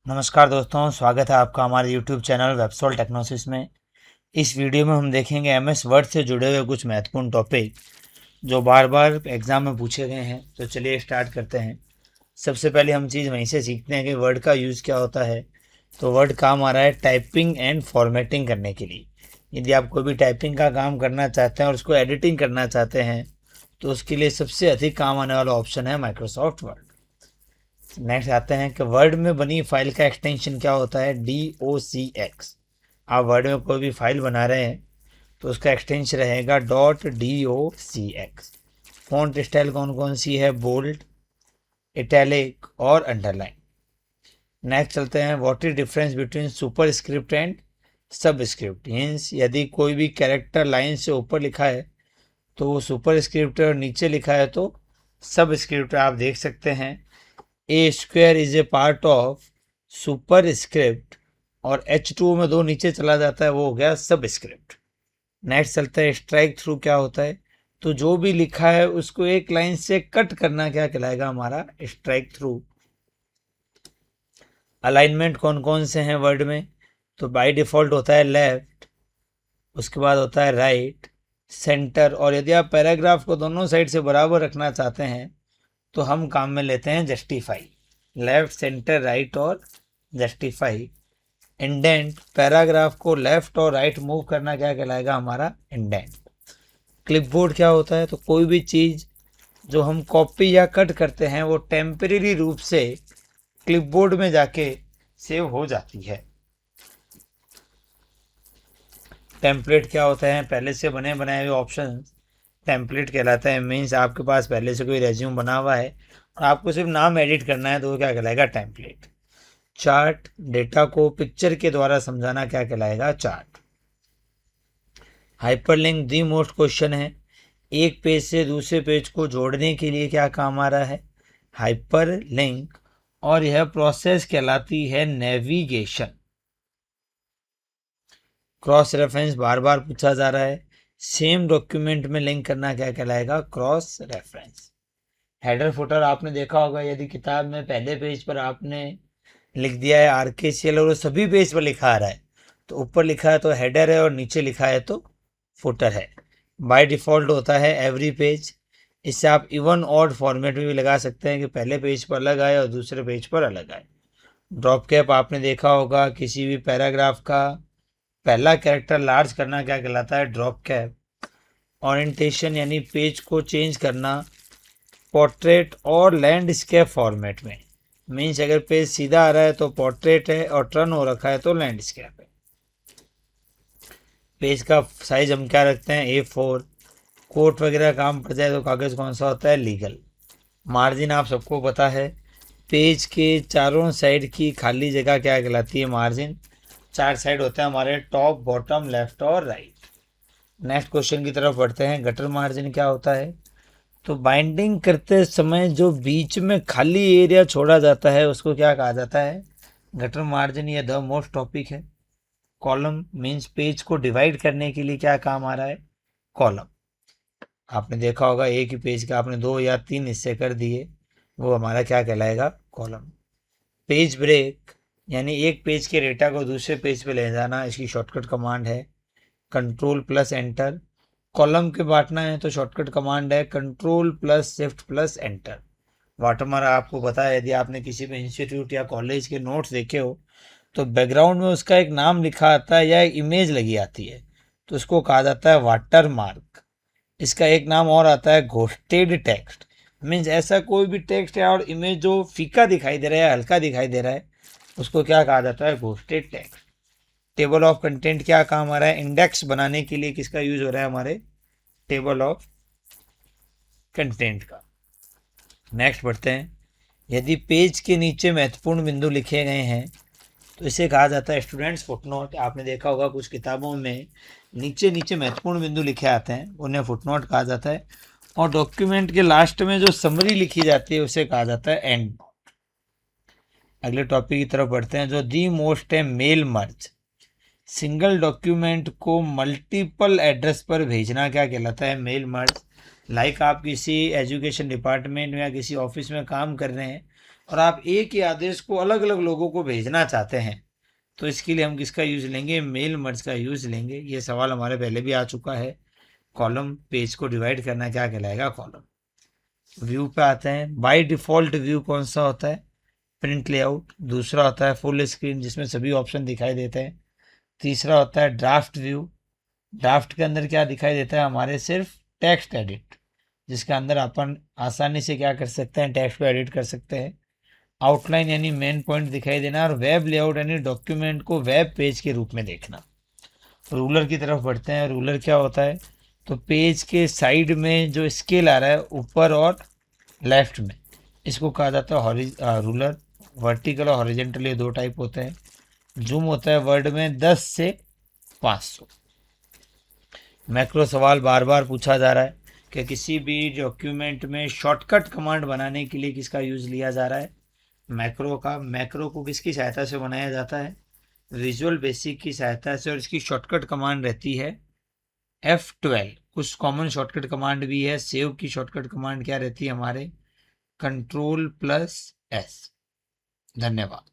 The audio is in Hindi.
नमस्कार दोस्तों, स्वागत है आपका हमारे YouTube चैनल वेबसॉल्ट टेक्नोसिस में। इस वीडियो में हम देखेंगे एमएस वर्ड से जुड़े हुए कुछ महत्वपूर्ण टॉपिक जो बार बार एग्जाम में पूछे गए हैं। तो चलिए स्टार्ट करते हैं। सबसे पहले हम चीज़ वहीं से सीखते हैं कि वर्ड का यूज़ क्या होता है। तो वर्ड काम आ रहा है टाइपिंग एंड फॉर्मेटिंग करने के लिए। यदि आप कोई भी टाइपिंग का काम करना चाहते हैं और उसको एडिटिंग करना चाहते हैं तो उसके लिए सबसे अधिक काम आने वाला ऑप्शन है माइक्रोसॉफ्ट वर्ड। नेक्स्ट आते हैं कि वर्ड में बनी फाइल का एक्सटेंशन क्या होता है, DOCX। आप वर्ड में कोई भी फाइल बना रहे हैं तो उसका एक्सटेंशन रहेगा .docx। फॉन्ट स्टाइल कौन कौन सी है, बोल्ड, इटैलिक और अंडरलाइन। नेक्स्ट चलते हैं, what is difference between super script and सब स्क्रिप्ट। मीन्स यदि कोई भी कैरेक्टर लाइन से ऊपर लिखा है तो वो सुपर स्क्रिप्ट है और नीचे लिखा है तो सब स्क्रिप्ट। आप देख सकते हैं A square is a part of superscript और H2 में दो नीचे चला जाता है, वो हो गया सब स्क्रिप्ट। नेक्स्ट चलता है, स्ट्राइक थ्रू क्या होता है। तो जो भी लिखा है उसको एक लाइन से कट करना क्या कहलाएगा, हमारा स्ट्राइक थ्रू। अलाइनमेंट कौन कौन से हैं वर्ड में, तो बाय डिफॉल्ट होता है लेफ्ट, उसके बाद होता है राइट, सेंटर। और यदि आप पैराग्राफ को दोनों साइड से बराबर रखना चाहते हैं तो हम काम में लेते हैं जस्टिफाई। लेफ्ट, सेंटर, राइट और जस्टिफाई। इंडेंट, पैराग्राफ को लेफ्ट और राइट मूव करना क्या कहलाएगा, हमारा इंडेंट। क्लिपबोर्ड क्या होता है, तो कोई भी चीज़ जो हम कॉपी या कट करते हैं वो टेम्परेरी रूप से क्लिपबोर्ड में जाके सेव हो जाती है। टेम्पलेट क्या होता है, पहले से बने बनाए हुए ऑप्शन टेम्पलेट कहलाता है। मीन्स आपके पास पहले से कोई रेज्यूम बना हुआ है और आपको सिर्फ नाम एडिट करना है तो वो क्या कहलाएगा, टेम्पलेट। चार्ट, डेटा को पिक्चर के द्वारा समझाना क्या कहलाएगा, chart. Hyperlink the most question है, एक पेज से दूसरे पेज को जोड़ने के लिए क्या काम आ रहा है, हाइपरलिंक। और यह प्रोसेस कहलाती है नेविगेशन। क्रॉस रेफरेंस बार बार पूछा जा रहा है, सेम डॉक्यूमेंट में लिंक करना क्या कहलाएगा, क्रॉस रेफरेंस। हेडर फुटर आपने देखा होगा, यदि किताब में पहले पेज पर आपने लिख दिया है RKCL और वो सभी पेज पर लिखा आ रहा है तो ऊपर लिखा है तो हेडर है और नीचे लिखा है तो फुटर है। बाय डिफ़ॉल्ट होता है एवरी पेज। इससे आप इवन ऑड फॉर्मेट में भी लगा सकते हैं कि पहले पेज पर अलग आए और दूसरे पेज पर अलग आए। ड्रॉप कैप आपने देखा होगा, किसी भी पैराग्राफ का पहला कैरेक्टर लार्ज करना क्या कहलाता है, ड्रॉप कैप। ओरिएंटेशन यानी पेज को चेंज करना पोर्ट्रेट और लैंडस्केप फॉर्मेट में। मीन्स अगर पेज सीधा आ रहा है तो पोर्ट्रेट है और टर्न हो रखा है तो लैंडस्केप है। पेज का साइज हम क्या रखते हैं, A4। कोट वगैरह काम पड़ जाए तो कागज़ कौन सा होता है, लीगल। मार्जिन आप सबको पता है, पेज के चारों साइड की खाली जगह क्या कहलाती है, मार्जिन। चार साइड होते हैं हमारे, टॉप, बॉटम, लेफ्ट और राइट। नेक्स्ट क्वेश्चन की तरफ बढ़ते हैं, गटर मार्जिन क्या होता है। तो बाइंडिंग करते समय जो बीच में खाली एरिया छोड़ा जाता है उसको क्या कहा जाता है, गटर मार्जिन। ये द मोस्ट टॉपिक है। कॉलम मीन्स पेज को डिवाइड करने के लिए क्या काम आ रहा है, कॉलम। आपने देखा होगा एक ही पेज का आपने 2 या 3 हिस्से कर दिए, वो हमारा क्या कहलाएगा, कॉलम। पेज ब्रेक यानी एक पेज के डेटा को दूसरे पेज पे ले जाना, इसकी शॉर्टकट कमांड है Ctrl+Enter। कॉलम के बांटना है तो शॉर्टकट कमांड है Ctrl+Shift+Enter। वाटरमार्क आपको पता है, यदि आपने किसी भी इंस्टीट्यूट या कॉलेज के नोट्स देखे हो तो बैकग्राउंड में उसका एक नाम लिखा आता है या एक इमेज लगी आती है तो उसको कहा जाता है वाटर मार्क। इसका एक नाम और आता है घोस्टेड टेक्स्ट। मीन्स ऐसा कोई भी टेक्स्ट या और इमेज जो फीका दिखाई दे रहा है, हल्का दिखाई दे रहा है, उसको क्या कहा जाता है, ghosted text. Table of content क्या काम आ रहा है, इंडेक्स बनाने के लिए किसका यूज हो रहा है, हमारे टेबल ऑफ कंटेंट का। नेक्स्ट बढ़ते हैं, यदि पेज के नीचे महत्वपूर्ण बिंदु लिखे गए हैं तो इसे कहा जाता है स्टूडेंट्स फुटनोट। आपने देखा होगा कुछ किताबों में नीचे नीचे महत्वपूर्ण बिंदु लिखे आते हैं, उन्हें फुटनोट कहा जाता है। और डॉक्यूमेंट के लास्ट में जो समरी लिखी जाती है उसे कहा जाता है एंड नोट। अगले टॉपिक की तरफ बढ़ते हैं, जो दी मोस्ट है मेल मर्ज। सिंगल डॉक्यूमेंट को मल्टीपल एड्रेस पर भेजना क्या कहलाता है, मेल मर्ज। लाइक आप किसी एजुकेशन डिपार्टमेंट में या किसी ऑफिस में काम कर रहे हैं और आप एक ही आदेश को अलग अलग लोगों को भेजना चाहते हैं, तो इसके लिए हम किसका यूज़ लेंगे? मेल मर्ज का यूज़ लेंगे। ये सवाल हमारे पहले भी आ चुका है। कॉलम पेज को डिवाइड करना क्या कहलाएगा? कॉलम। व्यू पे आते हैं। बाय डिफ़ॉल्ट व्यू कौन सा होता है? Print layout. दूसरा होता है फुल स्क्रीन, जिसमें सभी ऑप्शन दिखाई देते हैं। तीसरा होता है ड्राफ्ट व्यू। ड्राफ्ट के अंदर क्या दिखाई देता है? हमारे सिर्फ टेक्स्ट एडिट, जिसके अंदर अपन आसानी से क्या कर सकते हैं? टेक्स्ट को एडिट कर सकते हैं। आउटलाइन यानी मेन पॉइंट दिखाई देना, और वेब लेआउट यानी डॉक्यूमेंट को वेब पेज के रूप में देखना। रूलर की तरफ बढ़ते हैं। रूलर क्या होता है? तो पेज के साइड में जो स्केल आ रहा है ऊपर और लेफ्ट में, इसको कहा जाता है रूलर। वर्टिकल और हॉरिजेंटल, ये दो टाइप होते हैं। जूम होता है वर्ड में 10 से 500। मैक्रो सवाल बार बार पूछा जा रहा है कि किसी भी डॉक्यूमेंट में शॉर्टकट कमांड बनाने के लिए किसका यूज़ लिया जा रहा है? मैक्रो का। मैक्रो को किसकी सहायता से बनाया जाता है? विजुअल बेसिक की सहायता से, और इसकी शॉर्टकट कमांड रहती है F12। कुछ कॉमन शॉर्टकट कमांड भी है। सेव की शॉर्टकट कमांड क्या रहती है हमारे? Ctrl+S। धन्यवाद।